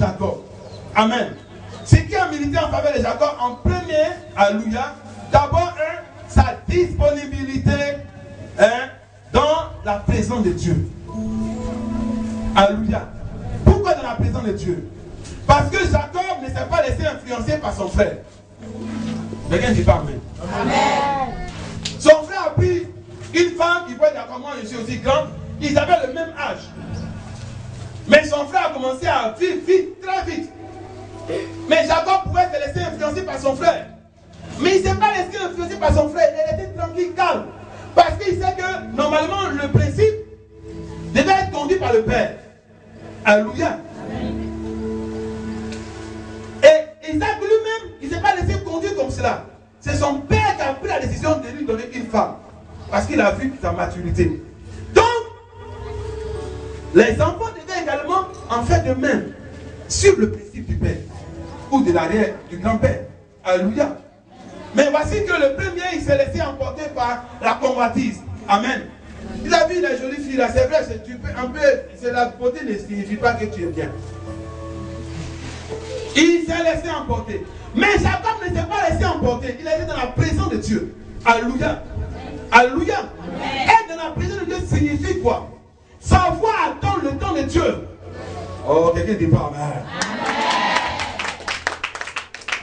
Jacob. Amen. Ce qui a milité en faveur de Jacob, en premier, alléluia, d'abord, sa disponibilité dans la présence de Dieu. Alléluia. Pourquoi dans la présence de Dieu? Parce que Jacob ne s'est pas laissé influencer par son frère. Quelqu'un ne dit pas amen. Amen. Son frère a pris une femme qui voit comment je suis aussi grand. Ils avaient le même âge. Mais son frère a commencé à vivre vite, très vite. Mais Jacob pouvait se laisser influencer par son frère. Mais il ne s'est pas laissé influencer par son frère. Il était tranquille, calme. Parce qu'il sait que normalement le principe devait être conduit par le Père. Alléluia. Et Isaac lui-même, il ne s'est pas laissé conduire comme cela. C'est son père qui a pris la décision de lui donner une femme. Parce qu'il a vu sa maturité. Donc, les enfants devaient également en faire de même. Sur le principe du père. Ou de l'arrière du grand-père. Alléluia. Mais voici que le premier, il s'est laissé emporter par la convoitise. Amen. Il a vu la jolie fille là, c'est vrai, c'est la beauté ne signifie pas que tu es bien. Il s'est laissé emporter. Mais Jacob ne s'est pas laissé emporter. Il était dans la présence de Dieu. Alléluia. Alléluia. Être dans la présence de Dieu signifie quoi? Savoir attendre le temps de Dieu. Oh, quelqu'un dit pas amen.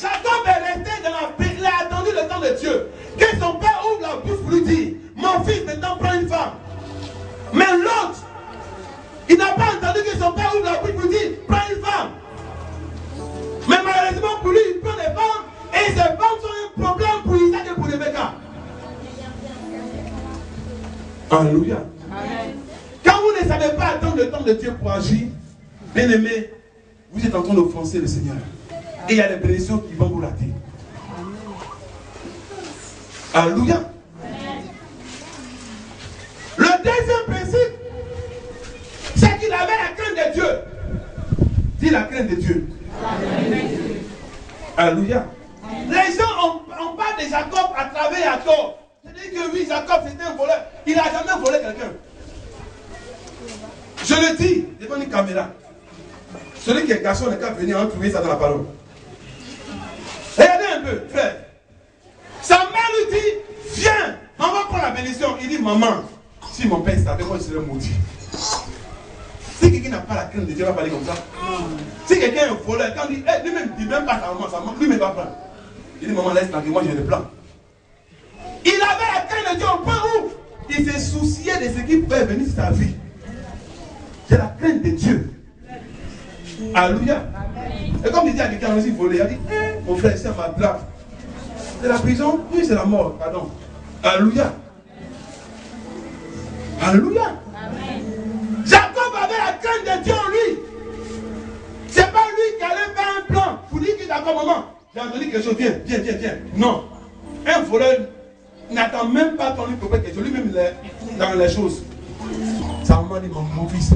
Jacob est resté dans la présence. Il a attendu le temps de Dieu. Que son père ouvre la bouche pour lui dire: mon fils, maintenant prends une femme. Mais l'autre, il n'a pas entendu que son père ouvre la bouche pour lui dire: prends une femme. Mais malheureusement pour lui, il prend des femmes. Et ces femmes sont un problème pour Isaac et pour Rebecca. Alléluia. Quand vous ne savez pas attendre le temps de Dieu pour agir, bien aimé, vous êtes en train d'offenser le Seigneur. Et il y a des bénédictions qui vont vous rater. Alléluia. Le deuxième principe, c'est qu'il avait la crainte de Dieu. Dis la crainte de Dieu. Alléluia. Les gens on parle de Jacob à travers Jacob. C'est-à-dire que oui, Jacob c'était un voleur. Il n'a jamais volé quelqu'un. Je le dis devant une caméra. Celui qui est garçon n'est qu'à venir en trouver ça dans la parole. Regardez un peu, frère. Sa mère lui dit: viens, on va prendre la bénédiction. Il dit: maman, si mon père savait, moi je serais maudit. Si quelqu'un n'a pas la crainte de Dieu, il va parler comme ça. Si quelqu'un est un voleur, quand il dit: lui-même ne dit même pas sa maman, lui-même va prendre. Il dit: maman, laisse tranquille, moi j'ai le plan. Il avait la crainte de Dieu au point où il se souciait de ce qui pouvait venir sur sa vie. C'est la crainte de Dieu. Alléluia. Et comme il dit à quelqu'un aussi volé, il a dit: mon frère, c'est ma place. C'est la prison? Oui, c'est la mort, pardon. Alléluia. Alléluia. Jacob avait la crainte de Dieu en lui. C'est pas lui qui allait faire un plan pour dire que d'accord, maman, j'ai entendu quelque chose, viens. Non. Un voleur n'attend même pas ton lui pour faire quelque chose. Lui-même, il est dans les choses. Sa maman dit: mon fils,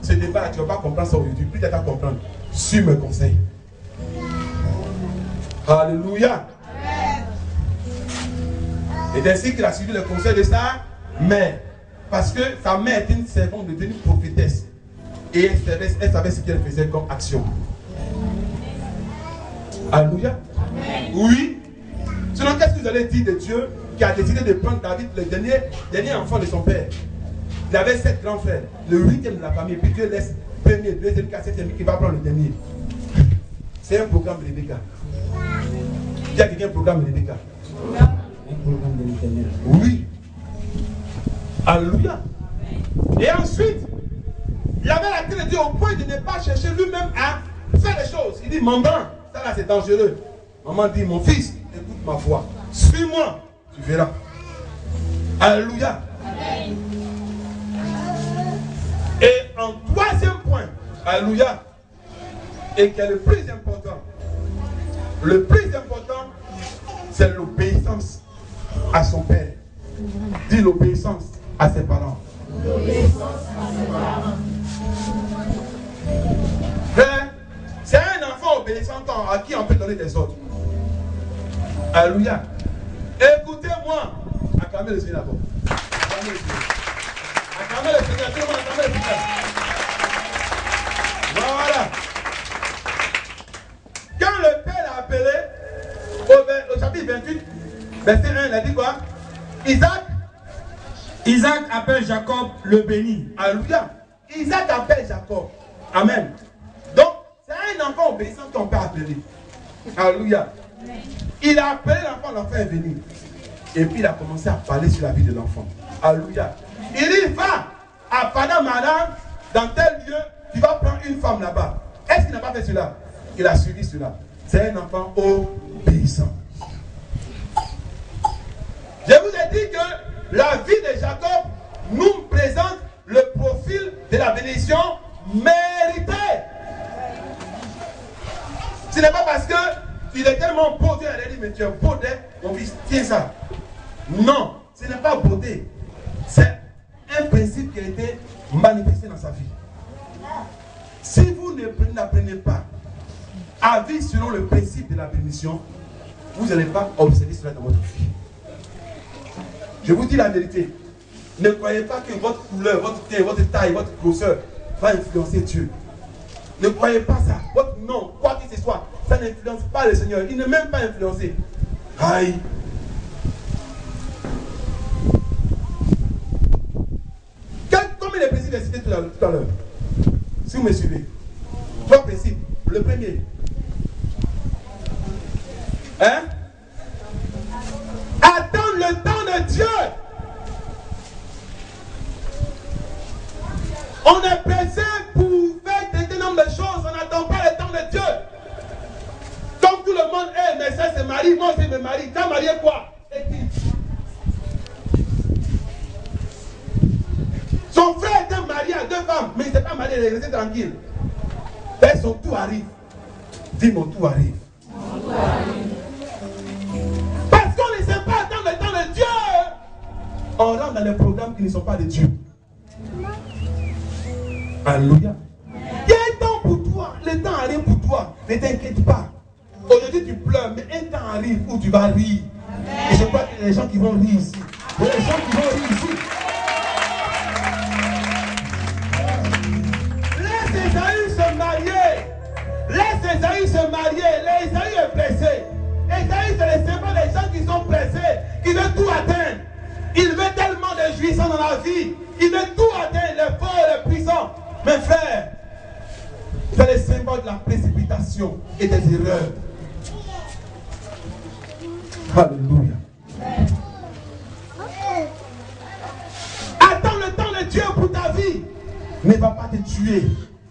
ce débat, tu ne vas pas comprendre ça aujourd'hui. Plus tu vas comprendre. Suis mes conseils. Alléluia. Et ainsi qu'il a suivi le conseil de sa mère. Parce que sa mère était une servante de Dieu, une prophétesse. Et elle savait ce qu'elle faisait comme action. Alléluia. Oui. Sinon, qu'est-ce que vous allez dire de Dieu qui a décidé de prendre David, le dernier enfant de son père? Il avait 7 grands frères, le 8e de la famille, puis Dieu laisse premier, deuxième, 4, 7e qui va prendre le dernier. C'est un programme de Rebecca. Il y a quelqu'un un programme de Rebecca. Un programme de l'Éternel. Oui. Alléluia. Et ensuite, il avait la crainte de Dieu au point de ne pas chercher lui-même à faire les choses. Il dit: maman, ça là c'est dangereux. Maman dit: mon fils, écoute ma voix. Suis-moi, tu verras. Alléluia. Et en troisième point, alléluia, et qui est le plus important, c'est l'obéissance à son père. Dis l'obéissance à ses parents. C'est un enfant obéissant à qui on peut donner des ordres. Alléluia. Écoutez-moi. Acclamez le Seigneur d'abord. Acclamez le Seigneur. Acclamez le Seigneur. Tout le monde acclamez le Seigneur. Voilà. Verset 1, il a dit quoi? Isaac appelle Jacob le béni. Alléluia. Isaac appelle Jacob. Amen. Donc, c'est un enfant obéissant qu'on peut appeler. Alléluia. Il a appelé l'enfant est venu. Et puis il a commencé à parler sur la vie de l'enfant. Alléluia. Il dit, va à Padamara, dans tel lieu, tu vas prendre une femme là-bas. Est-ce qu'il n'a pas fait cela? Il a suivi cela. C'est un enfant obéissant. Je vous ai dit que la vie de Jacob nous présente le profil de la bénédiction méritée. Ce n'est pas parce qu'il est tellement beau, Dieu a dit, mais tu es beau, mon fils, tiens ça. Non, ce n'est pas beauté. C'est un principe qui a été manifesté dans sa vie. Si vous n'apprenez pas à vivre selon le principe de la bénédiction, vous n'allez pas observer cela dans votre vie. Je vous dis la vérité. Ne croyez pas que votre couleur, votre teint, votre taille, votre grosseur va influencer Dieu. Ne croyez pas ça. Votre nom, quoi que ce soit, ça n'influence pas le Seigneur. Il n'est même pas influencé. Aïe. Combien de principes j'ai cités tout à l'heure? Si vous me suivez. 3 principes. Le premier. Hein? Attendre le temps de Dieu. On est pressé pour faire des nombre de choses. On n'attend pas le temps de Dieu. Comme tout le monde est, mais ça se marie, moi aussi je me marie. Tu as marié quoi? Son frère était marié à 2 femmes, mais il n'était pas marié, il est resté tranquille. Et son tout arrive. Dis mon tout arrive. Parce qu'on ne sait pas attendre le temps de Dieu. On rentre dans des programmes qui ne sont pas de Dieu. Alléluia. Il y a un temps pour toi. Le temps arrive pour toi. Ne t'inquiète pas. Aujourd'hui tu pleures, mais un temps arrive où tu vas rire. Et je crois qu'il y a des gens qui vont rire ici. Il y a des gens qui vont rire ici. Laisse Esaü se marier. Laisse Esaü se marier. Esaü est pressé. Esaü, c'est le symbole des gens qui sont pressés, qui veulent tout atteindre. Il veut tellement de jouissance dans la vie. Il veut tout atteindre, les forts et les puissants. Mes frères, c'est le symbole de la précipitation et des erreurs. Alléluia. Attends le temps de Dieu pour ta vie. Ne va pas te tuer.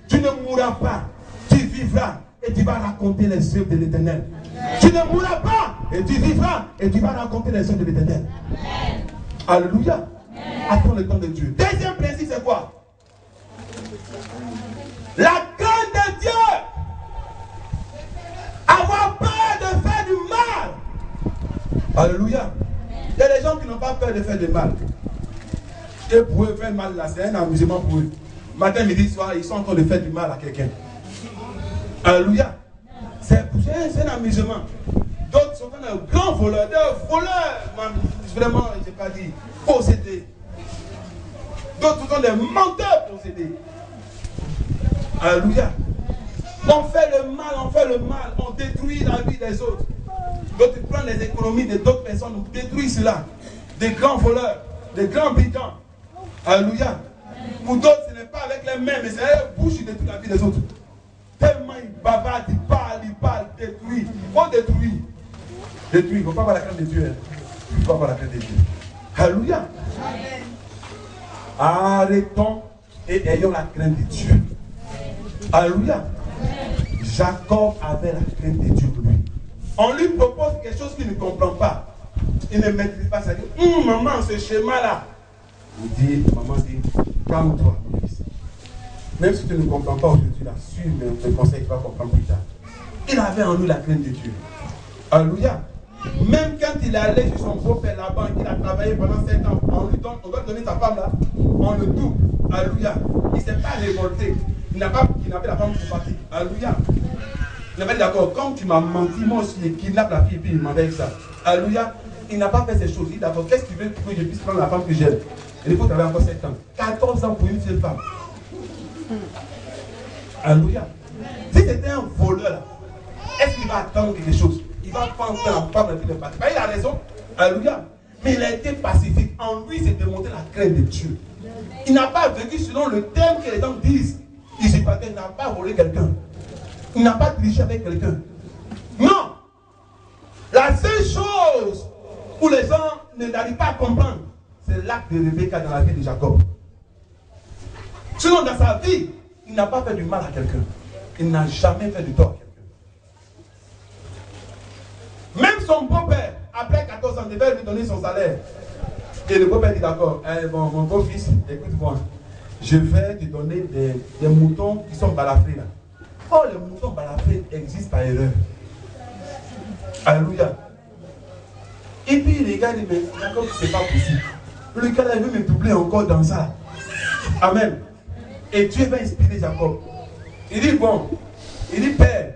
Tu ne mourras pas. Tu vivras et tu vas raconter les œuvres de l'Éternel. Tu ne mourras pas et tu vivras et tu vas raconter les œuvres de l'Éternel. Alléluia. Attends le temps de Dieu. Deuxième principe, c'est quoi? La crainte de Dieu. Avoir peur de faire du mal. Alléluia. Il y a des gens qui n'ont pas peur de faire du mal. Et pour eux, faire mal là, c'est un amusement pour eux. Matin, midi, soir, ils sont en train de faire du mal à quelqu'un. Alléluia. C'est un amusement. D'autres sont des grands voleurs. Des voleurs, vraiment, je n'ai pas dit, possédés. D'autres sont des menteurs possédés. Alléluia. On fait le mal, on détruit la vie des autres. D'autres prennent les économies de d'autres personnes, on détruit cela. Des grands voleurs, des grands brigands. Alléluia. Pour d'autres, ce n'est pas avec les mains, mais c'est avec la bouche qui détruit la vie des autres. Tellement ils bavardent, ils parlent, détruisent. Il faut détruire. Détruire, il ne faut pas avoir la crainte de Dieu. Il ne faut pas avoir la crainte de Dieu. Alléluia. Arrêtons et ayons la crainte de Dieu. Alléluia. Jacob avait la crainte de Dieu pour lui. On lui propose quelque chose qu'il ne comprend pas. Il ne maîtrise pas ça. Il dit, maman, ce schéma-là. Maman dit, calme-toi, mon fils. Même si tu ne comprends pas aujourd'hui, suis mes conseils, tu vas comprendre plus tard. Il avait en lui la crainte de Dieu. Alléluia. Même quand il est allé chez son beau-père là-bas, qu'il a travaillé pendant 7 ans, on doit donner sa femme là, on le double. Alléluia. Il ne s'est pas révolté. Il n'a pas kidnappé la femme sympathique. Alléluia. Il n'a pas dit d'accord, comme tu m'as menti, moi aussi je kidnappe la fille et puis il m'enlève ça. Alléluia. Il n'a pas fait ces choses. Il dit d'accord, qu'est-ce que tu veux que je puisse prendre la femme que j'aime? Il faut travailler encore 7 ans. 14 ans pour une seule femme. Alléluia. Si c'était un voleur là, est-ce qu'il va attendre quelque chose? Il va prendre la femme et puis le partir. Il a raison. Alléluia. Mais il a été pacifique. En lui, c'est démontré la crainte de Dieu. Il n'a pas vécu selon le thème que les gens disent. Il n'a pas volé quelqu'un. Il n'a pas triché avec quelqu'un. Non. La seule chose où les gens n'arrivent pas à comprendre, c'est l'acte de Rebecca dans la vie de Jacob. Sinon, dans sa vie, il n'a pas fait du mal à quelqu'un. Il n'a jamais fait du tort à quelqu'un. Même son beau-père, après 14 ans, devait lui donner son salaire. Et le beau-père dit d'accord, mon beau-fils, écoute-moi, je vais te donner des moutons qui sont balafrés là. Oh, les moutons balafrés existent par erreur. Alléluia. Et puis il regarde et dit, mais Jacob, c'est pas possible. Le gars là, il veut me doubler encore dans ça. Amen. Et Dieu va inspirer Jacob. Il dit, bon, il dit, père,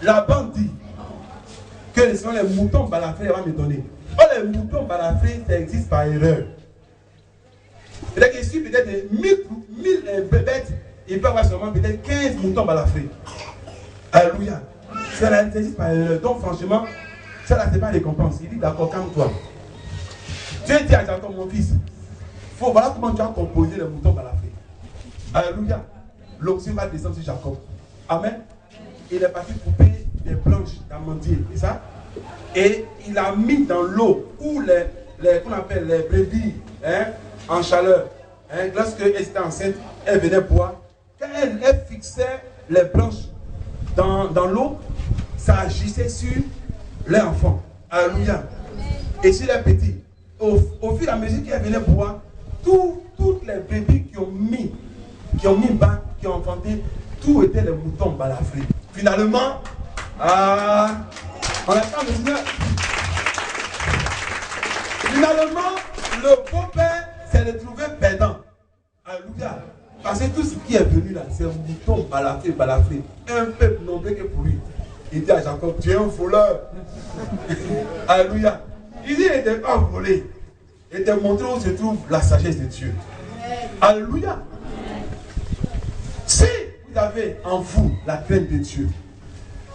la bande dit que ce sont les moutons balafrés, elle va me donner. Oh, les moutons balafrés, ça existe par erreur. C'est-à-dire qu'il suit peut-être 1000 bêtes, il peut avoir seulement peut-être 15 moutons balafrés. Alléluia. Ça existe par erreur. Donc, franchement, ça là, c'est pas récompense. Il dit, d'accord, calme-toi. Dieu dit à Jacob, mon fils, voilà comment tu as composé les moutons balafrés. Alléluia. L'onction va descendre sur Jacob. Amen. Il est parti couper des branches d'amandier. C'est ça? Et il a mis dans l'eau où qu'on appelle les brebis en chaleur. Lorsque elle était enceinte, elle venait boire. Quand elle fixait les branches dans l'eau, ça agissait sur l'enfant. Alléluia. Et sur les petits. Au fur et à mesure qu'elle venait boire, toutes les brebis qui ont enfanté, tout était les moutons balafrés. Finalement, on attend le Seigneur. Finalement, le beau-père s'est retrouvé perdant. Alléluia. Parce que tout ce qui est venu là, c'est un mouton balafré. Un peuple nombreux que pour lui. Il dit à Jacob, tu es un voleur. Alléluia. Il dit, il n'était pas volé. Il était montré où se trouve la sagesse de Dieu. Alléluia. Si vous avez en vous la crainte de Dieu,